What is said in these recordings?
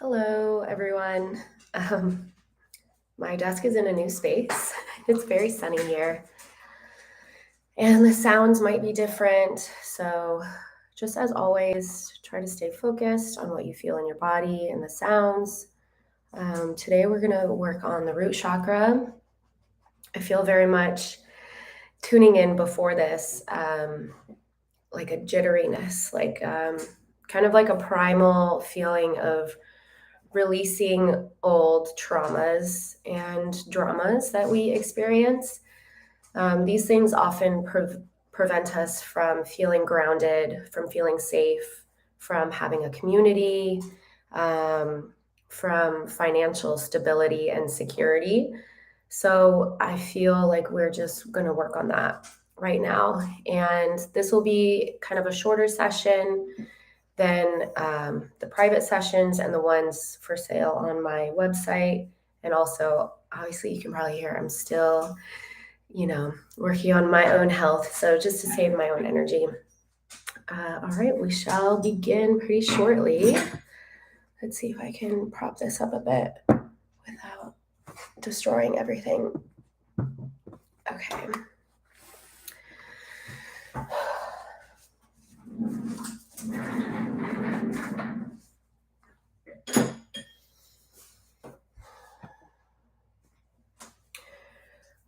Hello, everyone. My desk is in a new space. It's very sunny here, and the sounds might be different. So, just as always, try to stay focused on what you feel in your body and the sounds. Today, we're going to work on the root chakra. I feel very much tuning in before this, like a jitteriness, kind of like a primal feeling of releasing old traumas and dramas that we experience. These things often prevent us from feeling grounded, from feeling safe, from having a community, from financial stability and security. So I feel like we're just going to work on that right now. And this will be kind of a shorter session than the private sessions and the ones for sale on my website. And also, obviously, you can probably hear I'm still, working on my own health. So just to save my own energy. All right, we shall begin pretty shortly. Let's see if I can prop this up a bit without destroying everything. Okay.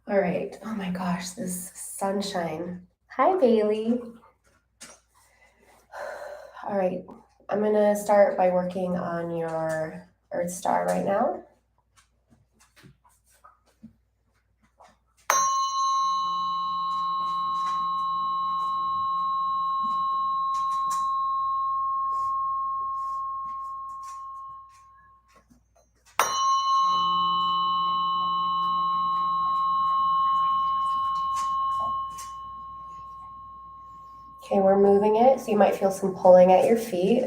All right. Oh my gosh, this sunshine. Hi, Bailey. All right. I'm going to start by working on your Earth Star right now. Okay, we're moving it, so you might feel some pulling at your feet.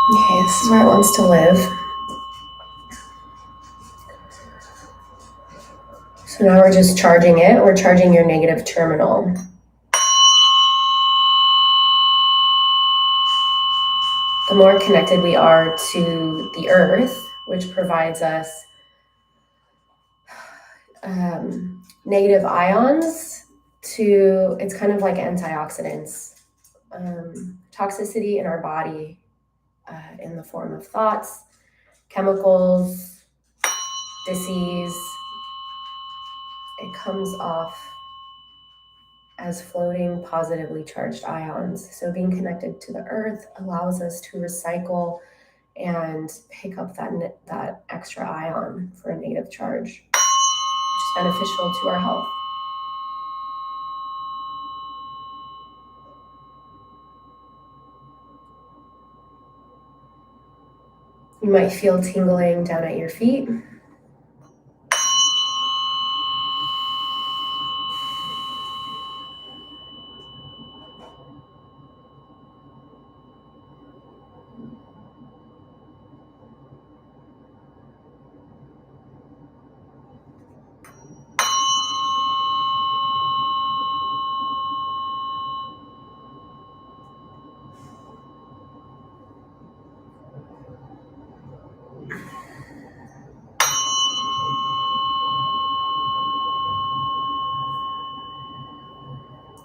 Okay, this is where it wants to live. So now we're just charging it. We're charging your negative terminal. The more connected we are to the earth, which provides us negative ions it's kind of like antioxidants. Toxicity in our body in the form of thoughts, chemicals, disease, it comes off as floating positively charged ions. So being connected to the earth allows us to recycle and pick up that extra ion for a negative charge, which is beneficial to our health. You might feel tingling down at your feet.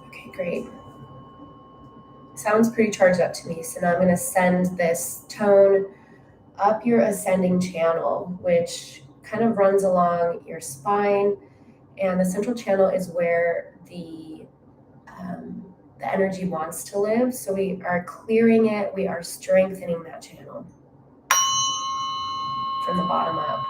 Okay, great. Sounds pretty charged up to me. So now I'm going to send this tone up your ascending channel, which kind of runs along your spine. And the central channel is where the energy wants to live. So we are clearing it. We are strengthening that channel from the bottom up.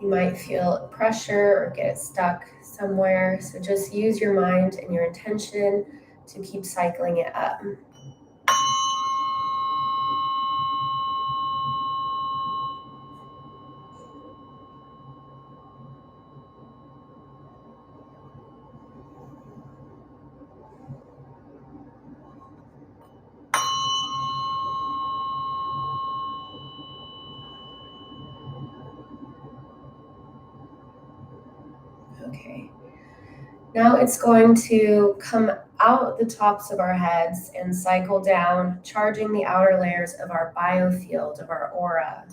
You might feel pressure or get stuck somewhere. So just use your mind and your intention to keep cycling it up. Okay. Now it's going to come out the tops of our heads and cycle down, charging the outer layers of our biofield, of our aura.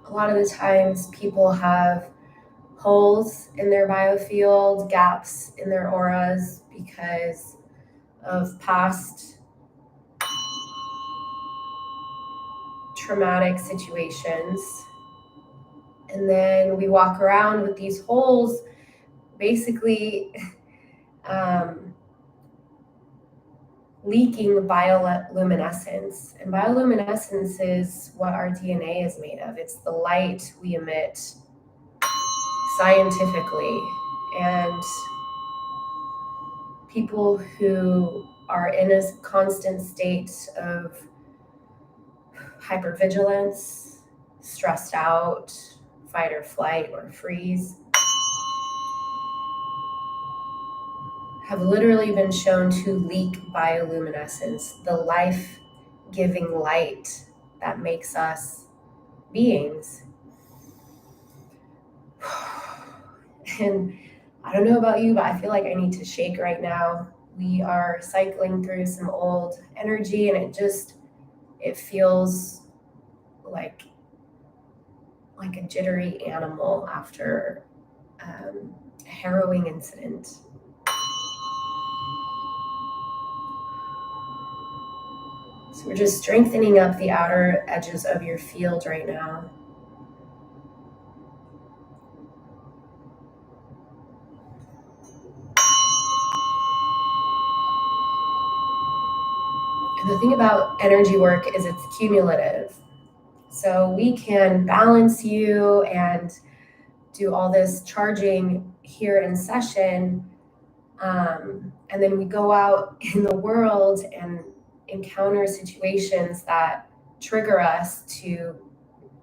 A lot of the times people have holes in their biofield, gaps in their auras because of past traumatic situations. And then we walk around with these holes basically leaking bioluminescence. And bioluminescence is what our DNA is made of. It's the light we emit scientifically. And people who are in a constant state of hypervigilance, stressed out, fight or flight or freeze, have literally been shown to leak bioluminescence, the life-giving light that makes us beings. And I don't know about you, but I feel like I need to shake right now. We are cycling through some old energy, and it feels like a jittery animal after a harrowing incident. So we're just strengthening up the outer edges of your field right now. And the thing about energy work is it's cumulative. So we can balance you and do all this charging here in session. And then we go out in the world and encounter situations that trigger us to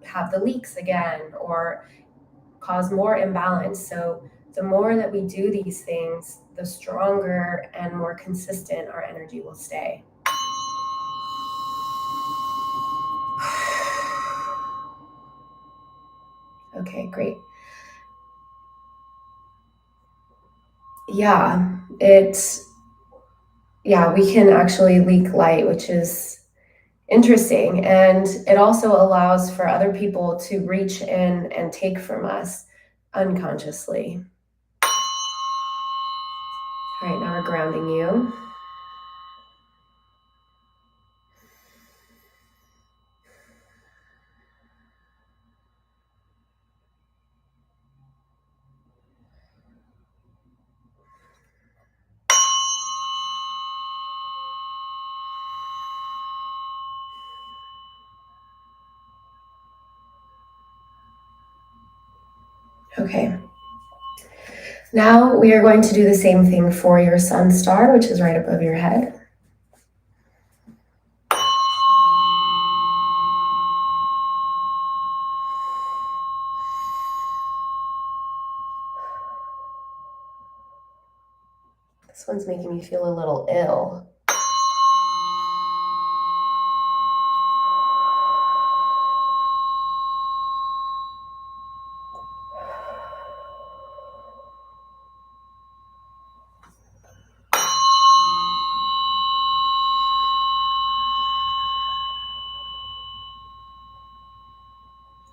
have the leaks again or cause more imbalance. So the more that we do these things, the stronger and more consistent our energy will stay. Okay, great. Yeah, we can actually leak light, which is interesting. And it also allows for other people to reach in and take from us unconsciously. All right, now we're grounding you. Okay. Now we are going to do the same thing for your sun star, which is right above your head. This one's making me feel a little ill.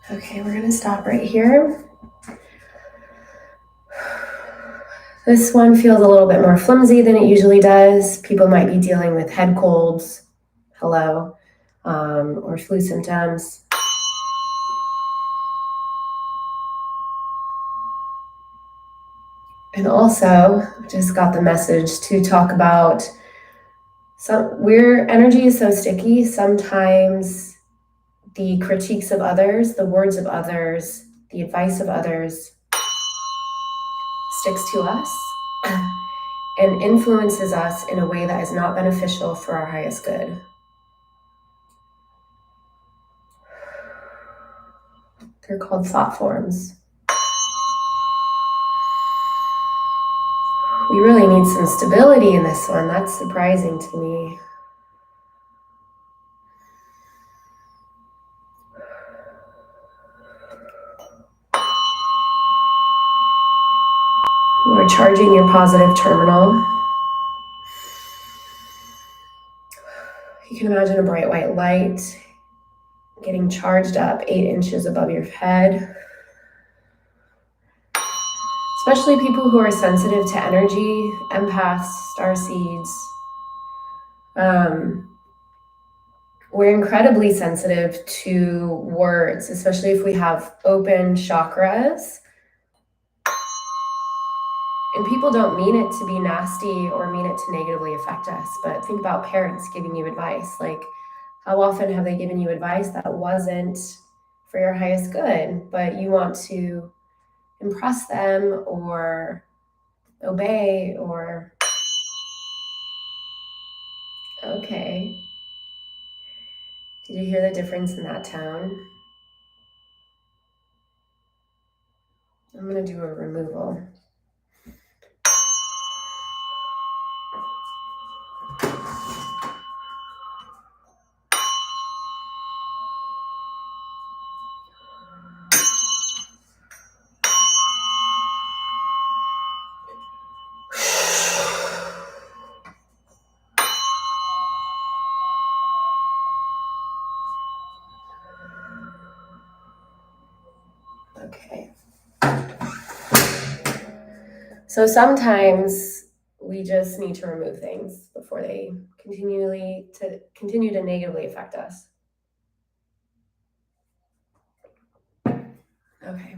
Okay, we're going to stop right here. This one feels a little bit more flimsy than it usually does. People might be dealing with head colds. Hello. or flu symptoms. And also, just got the message to talk about where energy is so sticky. Sometimes the critiques of others, the words of others, the advice of others sticks to us and influences us in a way that is not beneficial for our highest good. They're called thought forms. We really need some stability in this one. That's surprising to me. We're charging your positive terminal. You can imagine a bright white light getting charged up 8 inches above your head. Especially people who are sensitive to energy, empaths, starseeds. We're incredibly sensitive to words, especially if we have open chakras. And people don't mean it to be nasty or mean it to negatively affect us. But think about parents giving you advice. Like, how often have they given you advice that wasn't for your highest good, but you want to impress them or obey or... Okay. Did you hear the difference in that tone? I'm going to do a removal. Okay. So sometimes we just need to remove things before they continue to negatively affect us. Okay.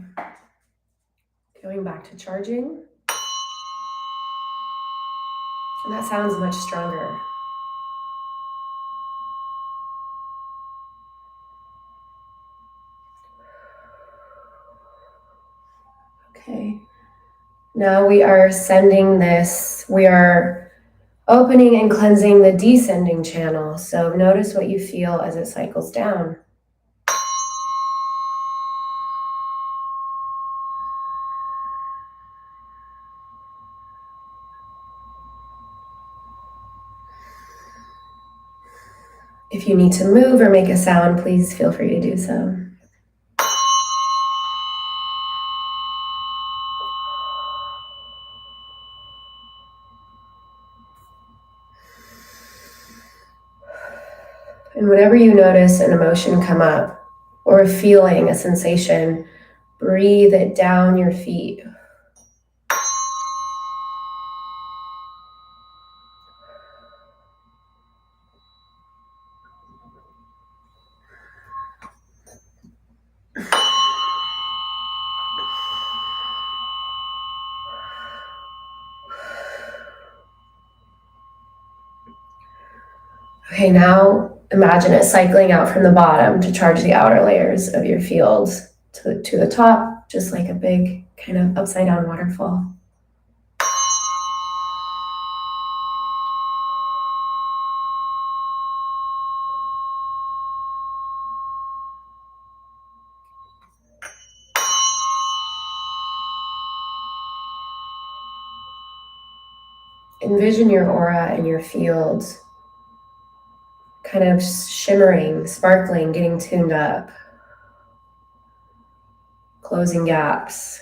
Going back to charging. And that sounds much stronger. Okay. Now we are sending this, we are opening and cleansing the descending channel. So notice what you feel as it cycles down. If you need to move or make a sound, please feel free to do so. And whenever you notice an emotion come up or a feeling, a sensation, breathe it down your feet. Okay, now imagine it cycling out from the bottom to charge the outer layers of your field to the top, just like a big kind of upside down waterfall. Envision your aura and your field kind of shimmering, sparkling, getting tuned up, closing gaps.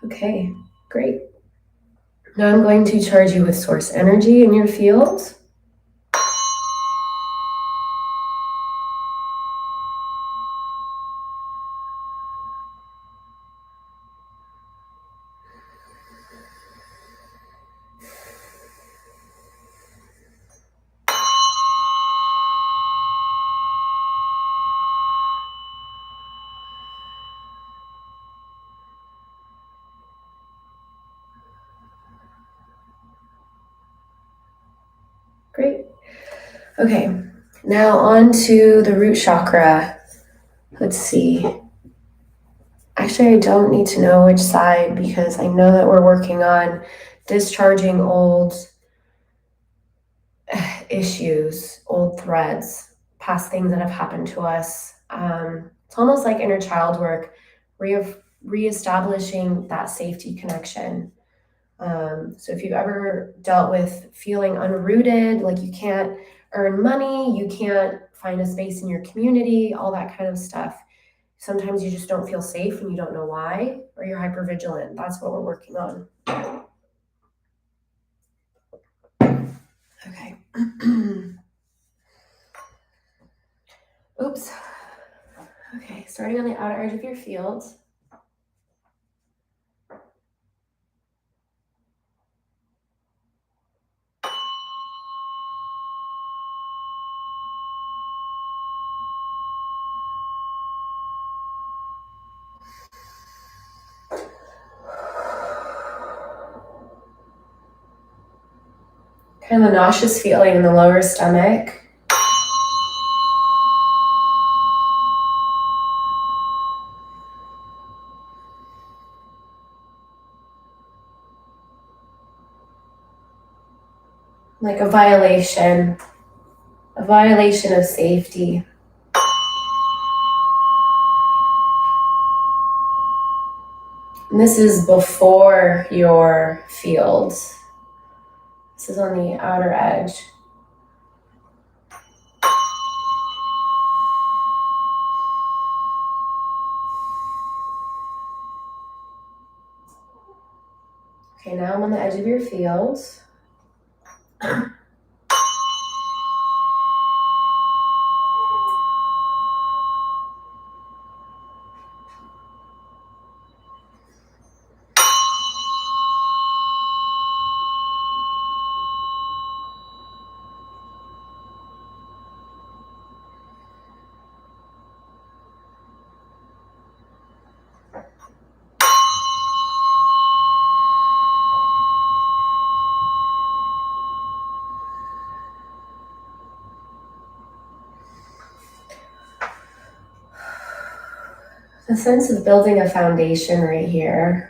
Okay, great. Now I'm going to charge you with source energy in your field. Great. Okay, now on to the root chakra. Let's see. Actually, I don't need to know which side because I know that we're working on discharging old issues, old threads, past things that have happened to us. It's almost like inner child work, reestablishing that safety connection. So if you've ever dealt with feeling unrooted, like you can't earn money, you can't find a space in your community, all that kind of stuff. Sometimes you just don't feel safe and you don't know why, or you're hypervigilant. That's what we're working on. Okay. Oops. Okay, starting on the outer edge of your field. Kind of a nauseous feeling in the lower stomach. Like a violation of safety. And this is before your field. This is on the outer edge. Okay, now I'm on the edge of your field. The sense of building a foundation right here.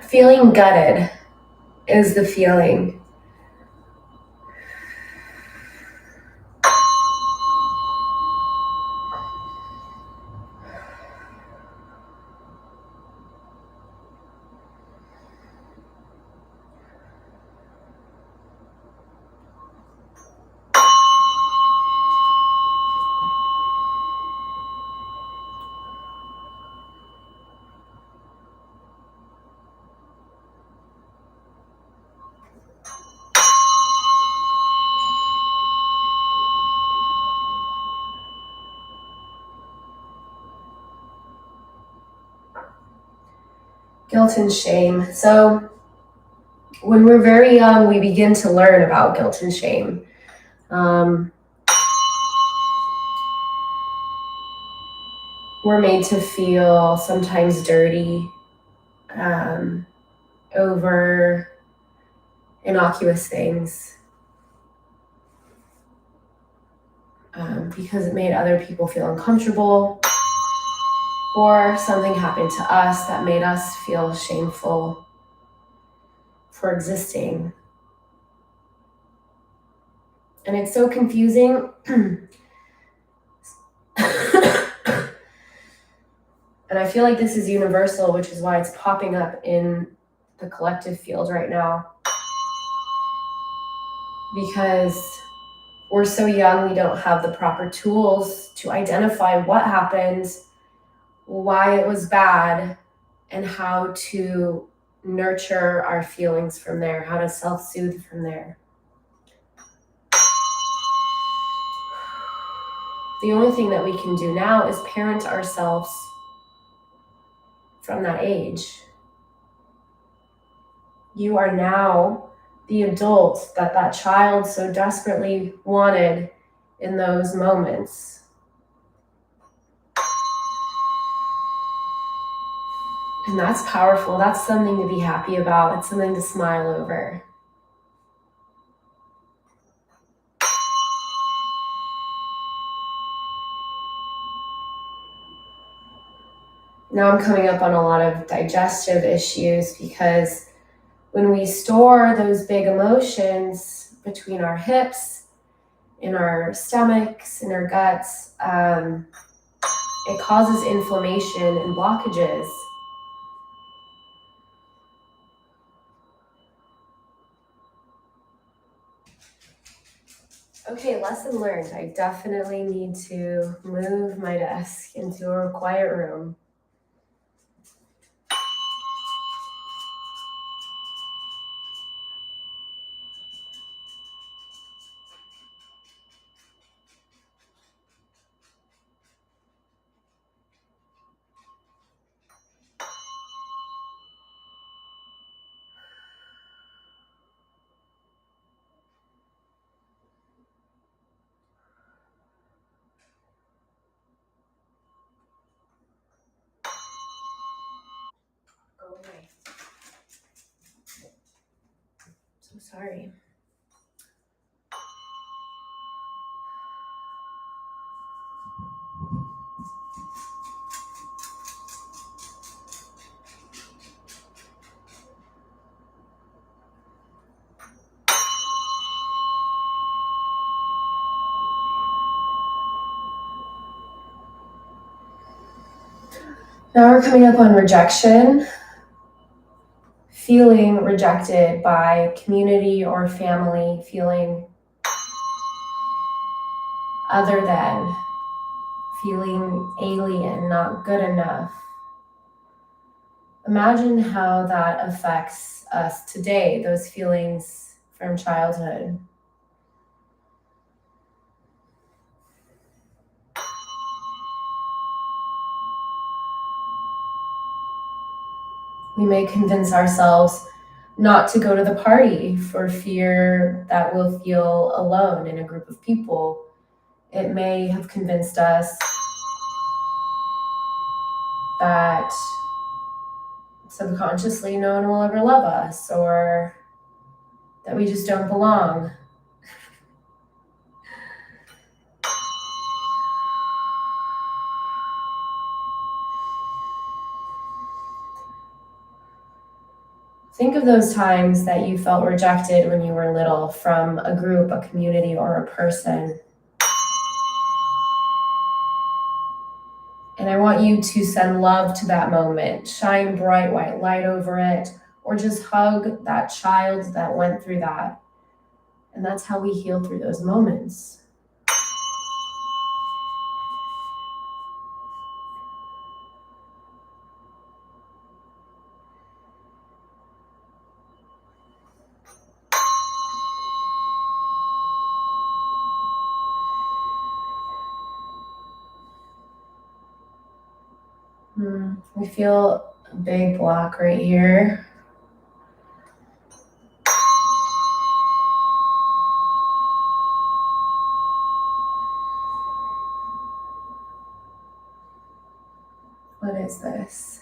Feeling gutted is the feeling. Guilt and shame. So when we're very young, we begin to learn about guilt and shame. We're made to feel sometimes dirty over innocuous things because it made other people feel uncomfortable, or something happened to us that made us feel shameful for existing. And it's so confusing. And I feel like this is universal, which is why it's popping up in the collective field right now. Because we're so young, we don't have the proper tools to identify what happened, why it was bad, and how to nurture our feelings from there, how to self-soothe from there. The only thing that we can do now is parent ourselves from that age. You are now the adult that that child so desperately wanted in those moments. And that's powerful. That's something to be happy about. It's something to smile over. Now I'm coming up on a lot of digestive issues because when we store those big emotions between our hips, in our stomachs, in our guts, it causes inflammation and blockages. Okay, lesson learned. I definitely need to move my desk into a quiet room. Go away. So sorry. Now we're coming up on rejection. Feeling rejected by community or family, feeling other than, feeling alien, not good enough. Imagine how that affects us today, those feelings from childhood. We may convince ourselves not to go to the party for fear that we'll feel alone in a group of people. It may have convinced us that subconsciously no one will ever love us, or that we just don't belong. Think of those times that you felt rejected when you were little from a group, a community, or a person. And I want you to send love to that moment, shine bright white light over it, or just hug that child that went through that. And that's how we heal through those moments. We feel a big block right here. What is this?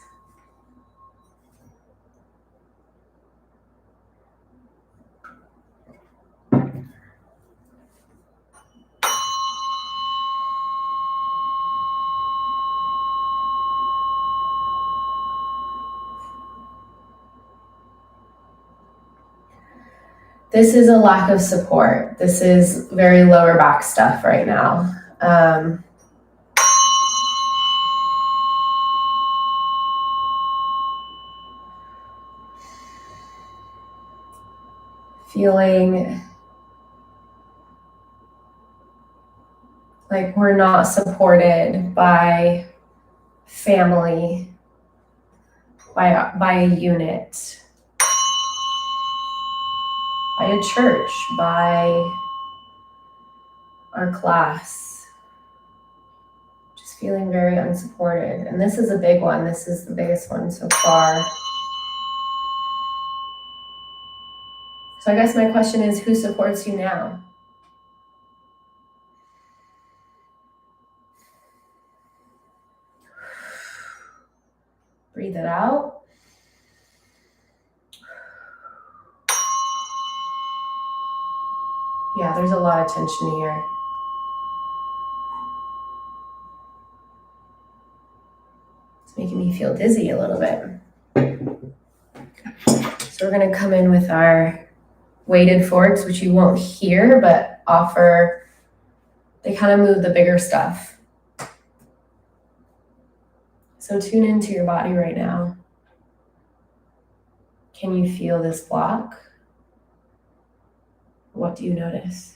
This is a lack of support. This is very lower back stuff right now. Feeling like we're not supported by family, by a unit, by a church, by our class. Just feeling very unsupported. And this is a big one. This is the biggest one so far. So I guess my question is, who supports you now? Breathe it out. Yeah, there's a lot of tension here. It's making me feel dizzy a little bit. So we're going to come in with our weighted forks, which you won't hear, but they kind of move the bigger stuff. So tune into your body right now. Can you feel this block? What do you notice?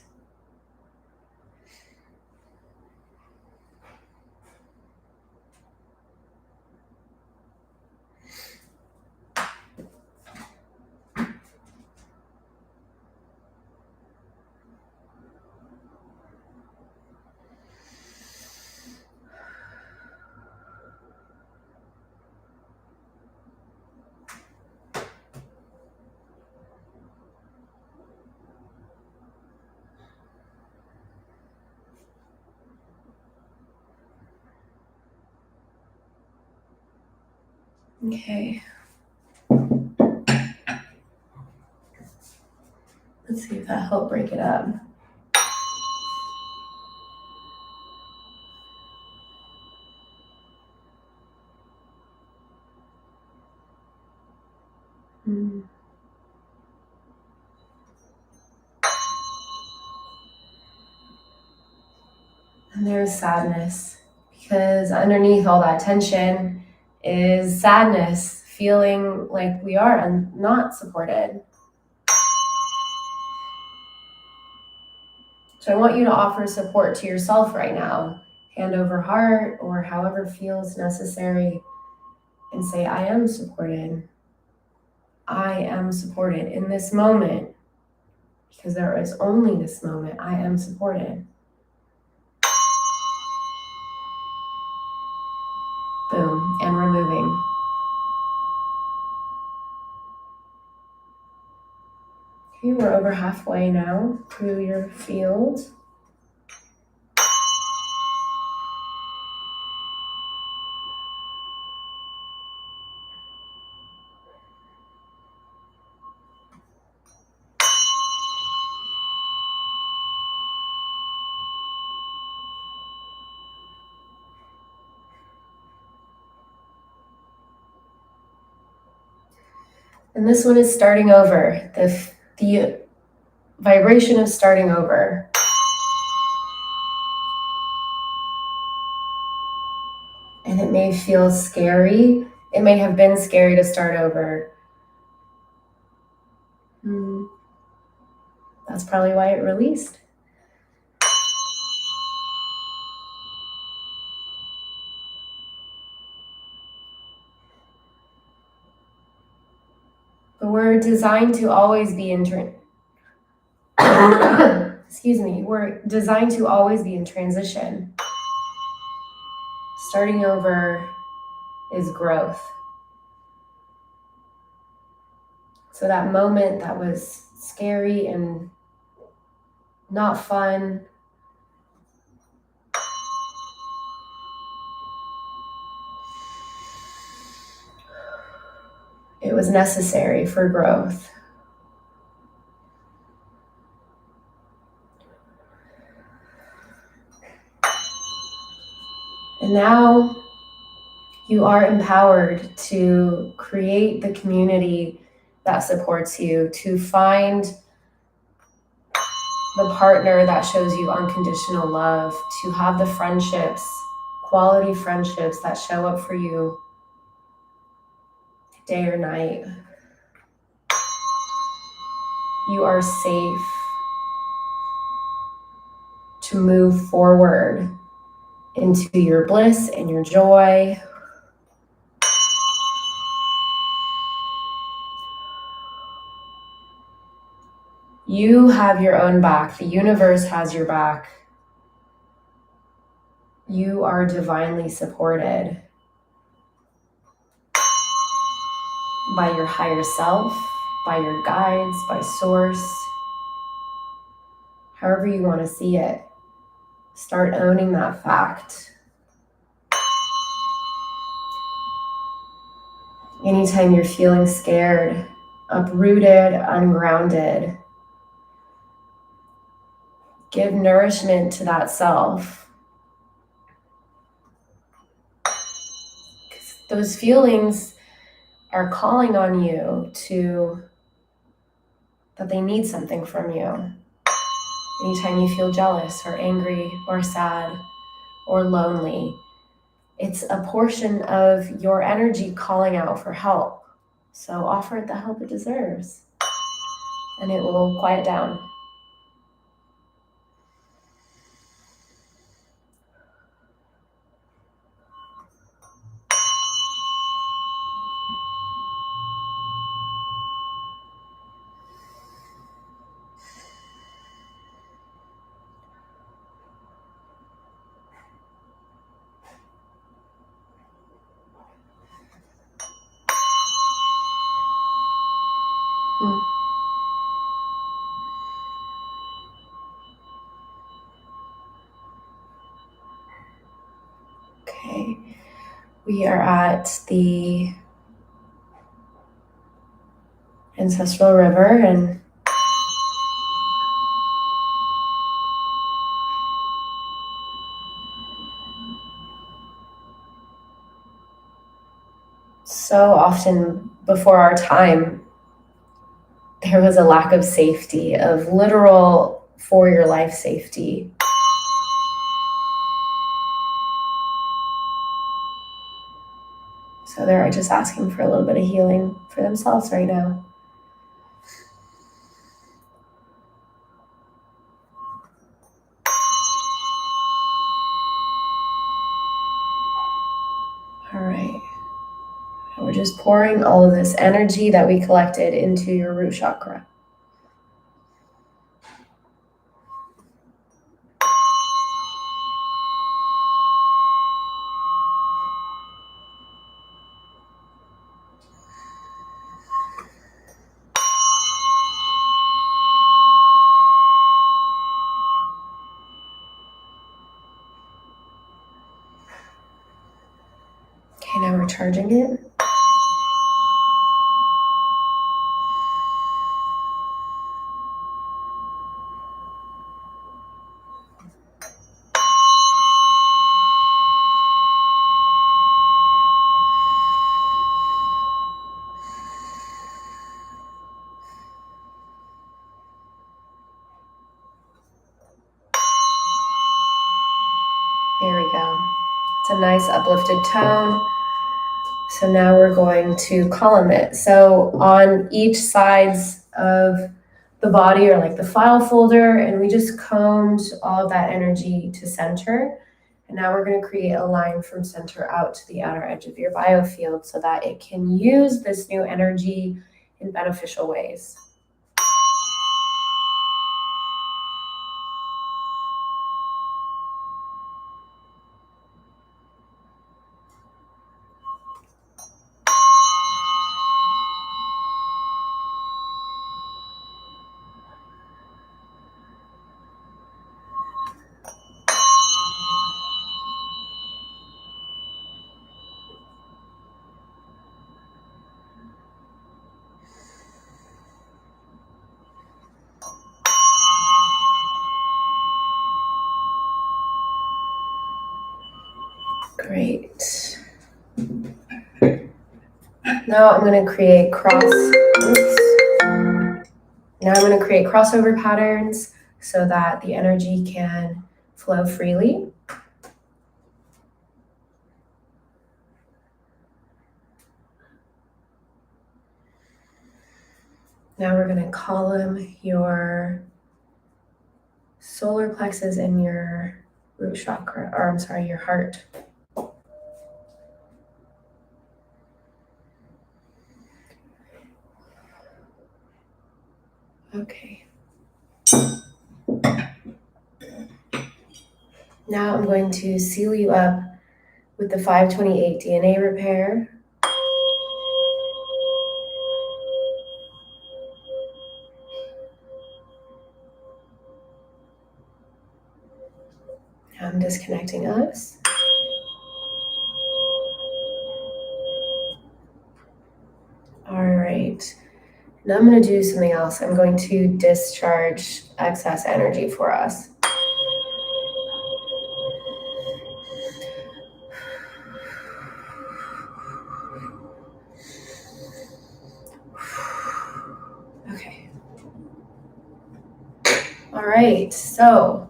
Okay. Let's see if that helped break it up. And there's sadness, because underneath all that tension is sadness, feeling like we are not supported. So I want you to offer support to yourself right now, hand over heart or however feels necessary, and say, I am supported. I am supported in this moment, because there is only this moment. I am supported. Boom, and removing. Okay, we're over halfway now through your field. And this one is starting over, the vibration of starting over. And it may feel scary. It may have been scary to start over. That's probably why it released. But we're designed to always be we're designed to always be in transition. Starting over is growth. So that moment that was scary and not fun, it was necessary for growth. And now you are empowered to create the community that supports you, to find the partner that shows you unconditional love, to have the friendships, quality friendships that show up for you day or night. You are safe to move forward into your bliss and your joy. You have your own back. The universe has your back. You are divinely supported by your higher self, by your guides, by source, however you want to see it. Start owning that fact. Anytime you're feeling scared, uprooted, ungrounded, give nourishment to that self. Those feelings are calling on you that they need something from you. Anytime you feel jealous or angry or sad or lonely, it's a portion of your energy calling out for help. So offer it the help it deserves, and it will quiet down. Okay, we are at the Ancestral River, and so often before our time, there was a lack of safety, of literal for your life safety. So they're just asking for a little bit of healing for themselves right now. All right. And we're just pouring all of this energy that we collected into your root chakra. Okay, now we're charging it. There we go. It's a nice uplifted tone. So now we're going to column it. So on each sides of the body are like the file folder, and we just combed all of that energy to center. And now we're going to create a line from center out to the outer edge of your biofield so that it can use this new energy in beneficial ways. Great. Now I'm going to create crossover patterns so that the energy can flow freely. Now we're going to column your solar plexus and your root chakra, or I'm sorry, your heart. Okay. Now I'm going to seal you up with the 528 DNA repair. I'm disconnecting us. All right. Now I'm going to do something else. I'm going to discharge excess energy for us. Okay. All right. So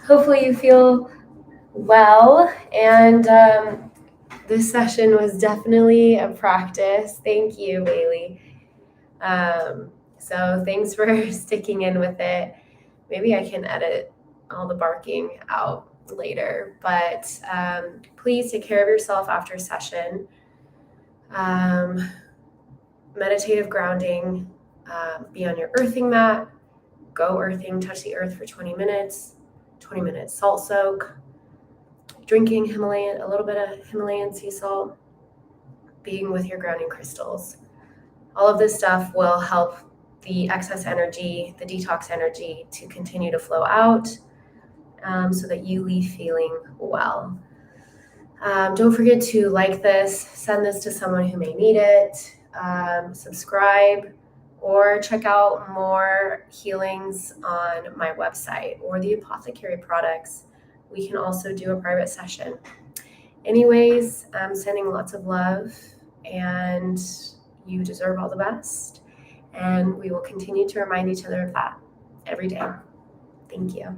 hopefully you feel well. And this session was definitely a practice. Thank you, Bailey. So thanks for sticking in with it. Maybe I can edit all the barking out later, but please take care of yourself after session. Meditative grounding, be on your earthing mat, go earthing, touch the earth for 20 minutes, salt soak, drinking a little bit of Himalayan sea salt, being with your grounding crystals. All of this stuff will help the excess energy, the detox energy to continue to flow out so that you leave feeling well. Don't forget to like this, send this to someone who may need it, subscribe, or check out more healings on my website or the Apothecary products. We can also do a private session. Anyways, I'm sending lots of love, and you deserve all the best. And we will continue to remind each other of that every day. Thank you.